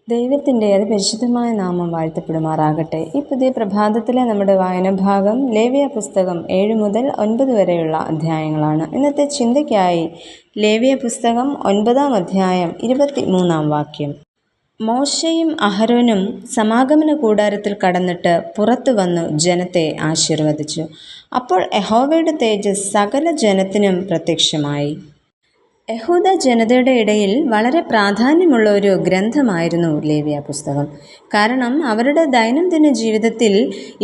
ദൈവത്തിൻ്റെ അതിപരിശുദ്ധമായ നാമം വാഴ്ത്തപ്പെടുമാറാകട്ടെ. ഈ പുതിയ പ്രഭാതത്തിലെ നമ്മുടെ വായനഭാഗം ലേവ്യ പുസ്തകം 7 മുതൽ 9 വരെയുള്ള അധ്യായങ്ങളാണ്. ഇന്നത്തെ ചിന്തയ്ക്കായി ലേവ്യ പുസ്തകം 9-ാം അധ്യായം 23-ാം വാക്യം. മോശയും അഹരോനും സമാഗമന കൂടാരത്തിൽ കടന്നിട്ട് പുറത്തു വന്നു ജനത്തെ ആശീർവദിച്ചു. അപ്പോൾ യഹോവയുടെ തേജസ് സകല ജനത്തിനും പ്രത്യക്ഷമായി. യഹൂദ ജനതയുടെ ഇടയിൽ വളരെ പ്രാധാന്യമുള്ള ഒരു ഗ്രന്ഥമായിരുന്നു ലേവ്യ പുസ്തകം. കാരണം അവരുടെ ദൈനംദിന ജീവിതത്തിൽ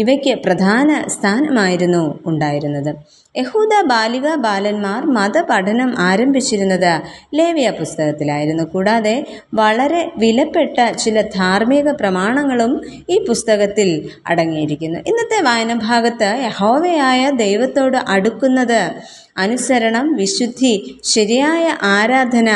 ഇവയ്ക്ക് പ്രധാന സ്ഥാനമായിരുന്നു ഉണ്ടായിരുന്നത്. യഹൂദ ബാലിക ബാലന്മാർ മതപഠനം ആരംഭിച്ചിരുന്നത് ലേവ്യ പുസ്തകത്തിലായിരുന്നു. കൂടാതെ വളരെ വിലപ്പെട്ട ചില ധാർമ്മിക പ്രമാണങ്ങളും ഈ പുസ്തകത്തിൽ അടങ്ങിയിരിക്കുന്നു. ഇന്നത്തെ വായനഭാഗത്ത് യഹോവയായ ദൈവത്തോട് അടുക്കുന്നത് അനുസരണം, വിശുദ്ധി, ശരിയായ ആരാധന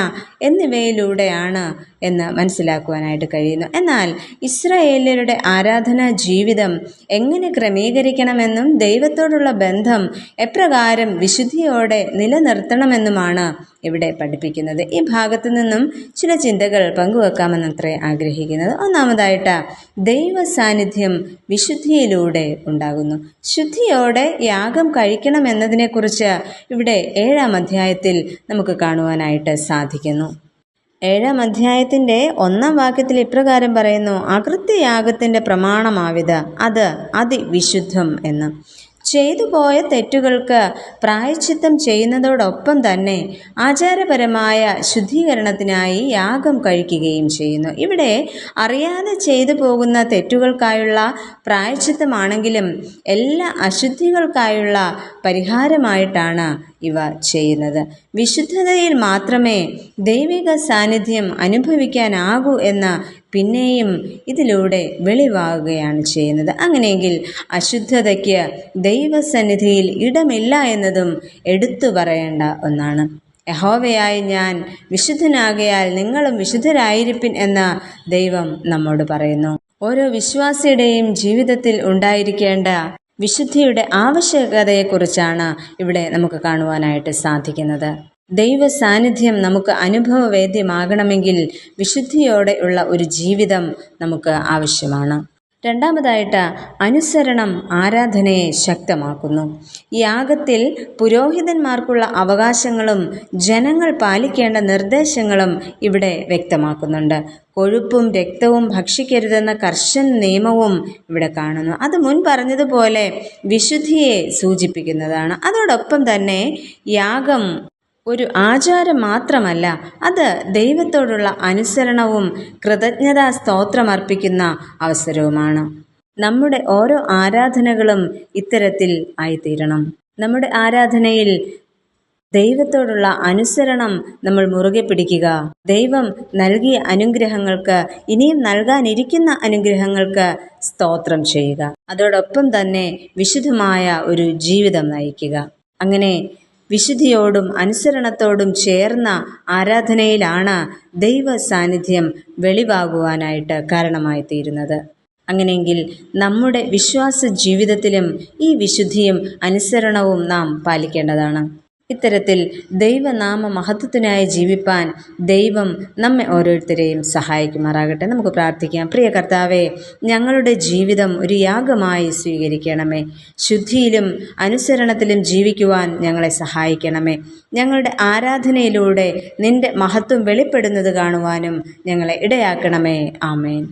എന്നിവയിലൂടെയാണ് എന്ന് മനസ്സിലാക്കുവാനായിട്ട് കഴിയുന്നു. എന്നാൽ ഇസ്രായേല്യരുടെ ആരാധനാ ജീവിതം എങ്ങനെ ക്രമീകരിക്കണമെന്നും ദൈവത്തോടുള്ള ബന്ധം എപ്രകാരം വിശുദ്ധിയോടെ നിലനിർത്തണമെന്നുമാണ് ഇവിടെ പഠിപ്പിക്കുന്നത്. ഈ ഭാഗത്തു നിന്നും ചില ചിന്തകൾ പങ്കുവെക്കാമെന്നത്രേ ആഗ്രഹിക്കുന്നത്. ഒന്നാമതായിട്ട്, ദൈവ സാന്നിധ്യം വിശുദ്ധിയിലൂടെ ഉണ്ടാകുന്നു. ശുദ്ധിയോടെ യാഗം കഴിക്കണമെന്നതിനെക്കുറിച്ച് ഇവിടെ 7-ാം അധ്യായത്തിൽ നമുക്ക് കാണുവാനായിട്ട് സാധിക്കുന്നു. 7-ാം അധ്യായത്തിൻ്റെ 1-ാം വാക്യത്തിൽ ഇപ്രകാരം പറയുന്നു: അകൃത്യയാഗത്തിൻ്റെ പ്രമാണമാവിത്, അത് അതിവിശുദ്ധം എന്ന്. ചെയ്തുപോയ തെറ്റുകൾക്ക് പ്രായശ്ചിത്തം ചെയ്യുന്നതോടൊപ്പം തന്നെ ആചാരപരമായ ശുദ്ധീകരണത്തിനായി യാഗം കഴിക്കുകയും ചെയ്യുന്നു. ഇവിടെ അറിയാതെ ചെയ്തു പോകുന്ന തെറ്റുകൾക്കായുള്ള പ്രായശ്ചിത്തമാണെങ്കിലും എല്ലാ അശുദ്ധികൾക്കായുള്ള പരിഹാരമായിട്ടാണ് ഇവ ചെയ്യുന്നത്. വിശുദ്ധതയിൽ മാത്രമേ ദൈവിക സാന്നിധ്യം അനുഭവിക്കാനാകൂ എന്ന് പിന്നെയും ഇതിലൂടെ വെളിവാകുകയാണ് ചെയ്യുന്നത്. അങ്ങനെയെങ്കിൽ അശുദ്ധതയ്ക്ക് ദൈവസന്നിധിയിൽ ഇടമില്ല എന്നതും എടുത്തു പറയേണ്ട ഒന്നാണ്. യഹോവയായ ഞാൻ വിശുദ്ധനാകയാൽ നിങ്ങളും വിശുദ്ധരായിരിപ്പിൻ എന്ന് ദൈവം നമ്മോട് പറയുന്നു. ഓരോ വിശ്വാസിയുടെയും ജീവിതത്തിൽ ഉണ്ടായിരിക്കേണ്ട വിശുദ്ധിയുടെ ആവശ്യകതയെക്കുറിച്ചാണ് ഇവിടെ നമുക്ക് കാണുവാനായിട്ട് സാധിക്കുന്നത്. ദൈവ സാന്നിധ്യം നമുക്ക് അനുഭവവേദ്യമാകണമെങ്കിൽ വിശുദ്ധിയോടെ ഉള്ള ഒരു ജീവിതം നമുക്ക് ആവശ്യമാണ്. രണ്ടാമതായിട്ട്, അനുസരണം ആരാധനയെ ശക്തമാക്കുന്നു. യാഗത്തിൽ പുരോഹിതന്മാർക്കുള്ള അവകാശങ്ങളും ജനങ്ങൾ പാലിക്കേണ്ട നിർദ്ദേശങ്ങളും ഇവിടെ വ്യക്തമാക്കുന്നുണ്ട്. കൊഴുപ്പും രക്തവും ഭക്ഷിക്കരുതെന്ന കർശന നിയമവും ഇവിടെ കാണുന്നു. അത് മുൻ പറഞ്ഞതുപോലെ വിശുദ്ധിയെ സൂചിപ്പിക്കുന്നതാണ്. അതോടൊപ്പം തന്നെ യാഗം ഒരു ആചാരം മാത്രമല്ല, അത് ദൈവത്തോടുള്ള അനുസരണവും കൃതജ്ഞതാ സ്തോത്രമർപ്പിക്കുന്ന അവസരവുമാണ്. നമ്മുടെ ഓരോ ആരാധനകളും ഇത്തരത്തിൽ ആയിത്തീരണം. നമ്മുടെ ആരാധനയിൽ ദൈവത്തോടുള്ള അനുസരണം നമ്മൾ മുറുകെ പിടിക്കുക. ദൈവം നൽകിയ അനുഗ്രഹങ്ങൾക്ക്, ഇനിയും നൽകാനിരിക്കുന്ന അനുഗ്രഹങ്ങൾക്ക് സ്തോത്രം ചെയ്യുക. അതോടൊപ്പം തന്നെ വിശുദ്ധമായ ഒരു ജീവിതം നയിക്കുക. അങ്ങനെ വിശുദ്ധിയോടും അനുസരണത്തോടും ചേർന്ന ആരാധനയിലാണ് ദൈവ സാന്നിധ്യം വെളിവാകുവാനായിട്ട് കാരണമായി തീരുന്നത്. അങ്ങനെയെങ്കിൽ നമ്മുടെ വിശ്വാസ ജീവിതത്തിലും ഈ വിശുദ്ധിയും അനുസരണവും നാം പാലിക്കേണ്ടതാണ്. ഇത്തരത്തിൽ ദൈവനാമ മഹത്വത്തിനായി ജീവിപ്പാൻ ദൈവം നമ്മെ ഓരോരുത്തരെയും സഹായിക്കുമാറാകട്ടെ. നമുക്ക് പ്രാർത്ഥിക്കാം. പ്രിയ കർത്താവേ, ഞങ്ങളുടെ ജീവിതം ഒരു യാഗമായി സ്വീകരിക്കണമേ. ശുദ്ധിയിലും അനുസരണത്തിലും ജീവിക്കുവാൻ ഞങ്ങളെ സഹായിക്കണമേ. ഞങ്ങളുടെ ആരാധനയിലൂടെ നിന്റെ മഹത്വം വെളിപ്പെടുന്നത് കാണുവാനും ഞങ്ങളെ ഇടയാക്കണമേ. ആമേൻ.